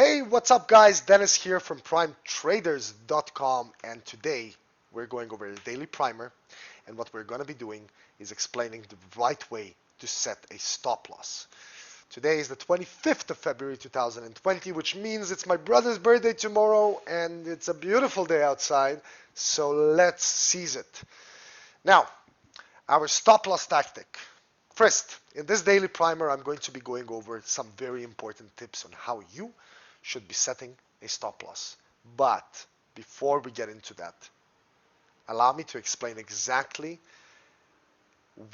Hey, what's up guys? Dennis here from primetraders.com, and today we're going over a daily primer, and what we're going to be doing is explaining the right way to set a stop loss. Today is the 25th of February 2020, which means it's my brother's birthday tomorrow and it's a beautiful day outside, so let's seize it. Now, our stop loss tactic. First, in this daily primer, I'm going to be going over some very important tips on how you should be setting a stop loss. But before we get into that, allow me to explain exactly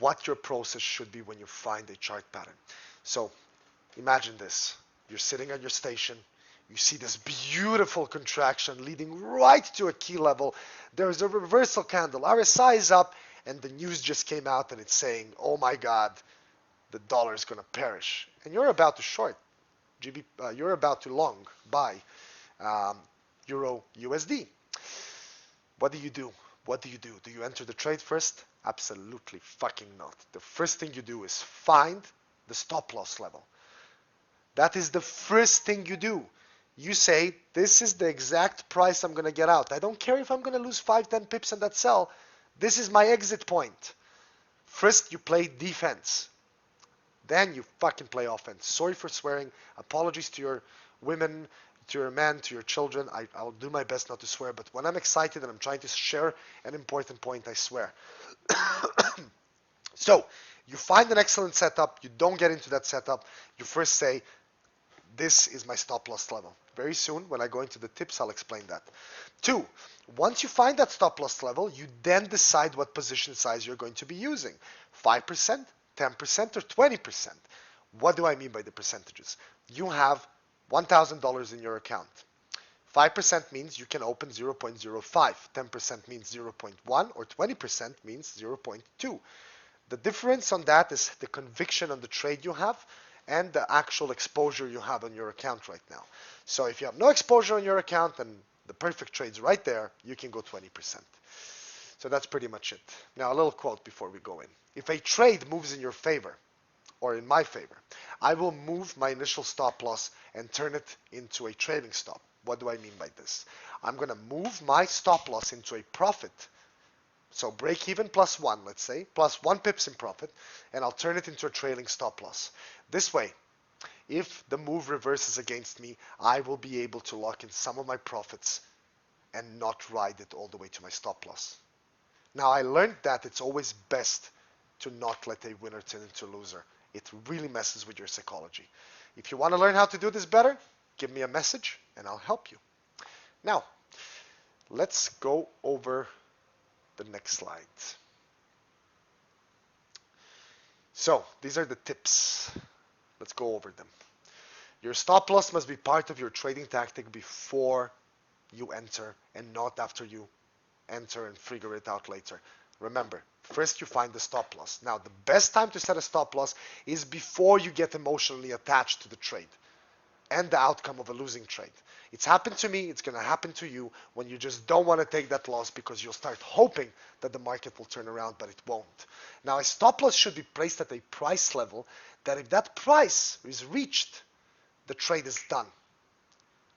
what your process should be when you find a chart pattern. So imagine this. You're sitting at your station. You see this beautiful contraction leading right to a key level. There's a reversal candle. RSI is up, and the news just came out and it's saying, oh my God, the dollar is going to perish. And you're about to short. You're about to long buy Euro USD. What do you do? What do you do? Do you enter the trade first? Absolutely fucking not. The first thing you do is find the stop loss level. That is the first thing you do. You say, this is the exact price I'm going to get out. I don't care if I'm going to lose 5, 10 pips on that sell. This is my exit point. First, you play defense. Then you fucking play offense. Sorry for swearing. Apologies to your women, to your men, to your children. I'll do my best not to swear, but when I'm excited and I'm trying to share an important point, I swear. So, you find an excellent setup. You don't get into that setup. You first say, this is my stop loss level. Very soon, when I go into the tips, I'll explain that. 2, once you find that stop loss level, you then decide what position size you're going to be using. 5%, 10%, or 20%. What do I mean by the percentages? You have $1,000 in your account. 5% means you can open 0.05. 10% means 0.1, or 20% means 0.2. The difference on that is the conviction on the trade you have and the actual exposure you have on your account right now. So if you have no exposure on your account and the perfect trade's right there, you can go 20%. So that's pretty much it. Now a little quote before we go in. If a trade moves in your favor, or in my favor, I will move my initial stop loss and turn it into a trading stop. What do I mean by this? I'm going to move my stop loss into a profit. So break even plus 1, let's say, plus 1 pips in profit, and I'll turn it into a trailing stop loss. This way, if the move reverses against me, I will be able to lock in some of my profits and not ride it all the way to my stop loss. Now, I learned that it's always best to not let a winner turn into a loser. It really messes with your psychology. If you want to learn how to do this better, give me a message and I'll help you. Now, let's go over the next slide. So, these are the tips. Let's go over them. Your stop loss must be part of your trading tactic before you enter and not after you enter and figure it out later. Remember, first you find the stop loss. Now, the best time to set a stop loss is before you get emotionally attached to the trade and the outcome of a losing trade. It's happened to me, it's going to happen to you when you just don't want to take that loss because you'll start hoping that the market will turn around, but it won't. Now, a stop loss should be placed at a price level that if that price is reached, the trade is done.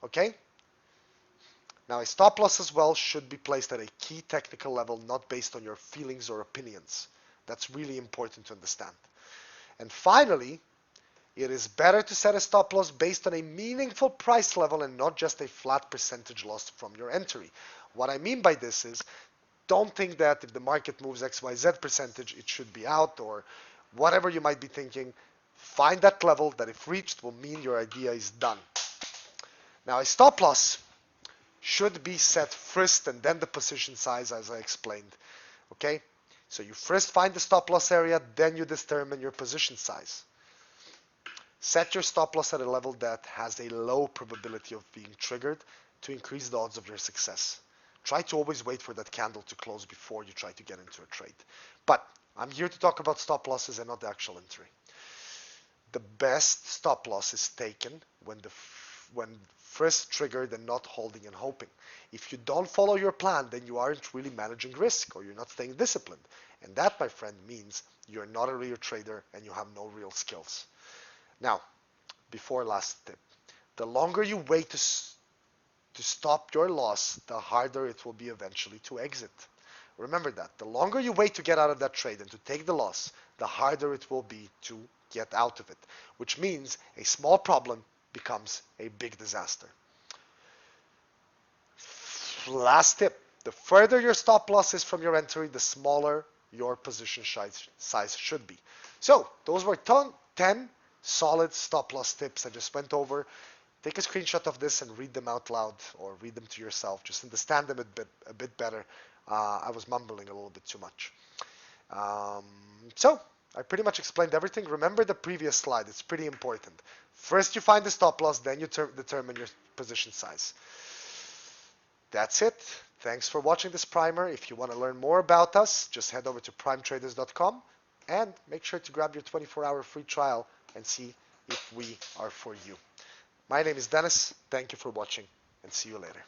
Okay? Now, a stop loss as well should be placed at a key technical level, not based on your feelings or opinions. That's really important to understand. And finally, it is better to set a stop loss based on a meaningful price level and not just a flat percentage loss from your entry. What I mean by this is, don't think that if the market moves XYZ percentage, it should be out, or whatever you might be thinking. Find that level that if reached will mean your idea is done. Now, a stop loss should be set first and then the position size, as I explained. Okay? So you first find the stop loss area, then you determine your position size. Set your stop loss at a level that has a low probability of being triggered to increase the odds of your success. Try to always wait for that candle to close before you try to get into a trade. But I'm here to talk about stop losses and not the actual entry. The best stop loss is taken when first triggered and not holding and hoping. If you don't follow your plan, then you aren't really managing risk or you're not staying disciplined. And that, my friend, means you're not a real trader and you have no real skills. Now, before last tip, the longer you wait to stop your loss, the harder it will be eventually to exit. Remember that. The longer you wait to get out of that trade and to take the loss, the harder it will be to get out of it, which means a small problem becomes a big disaster. Last tip, the further your stop loss is from your entry, the smaller your position size should be. So those were 10 solid stop loss tips I just went over. Take a screenshot of this and read them out loud, or read them to yourself. Just understand them a bit better. I was mumbling a little bit too much. So I pretty much explained everything. Remember the previous slide. It's pretty important. First you find the stop loss, then you determine your position size. That's it. Thanks for watching this primer. If you want to learn more about us, just head over to primetraders.com and make sure to grab your 24-hour free trial and see if we are for you. My name is Dennis. Thank you for watching, and see you later.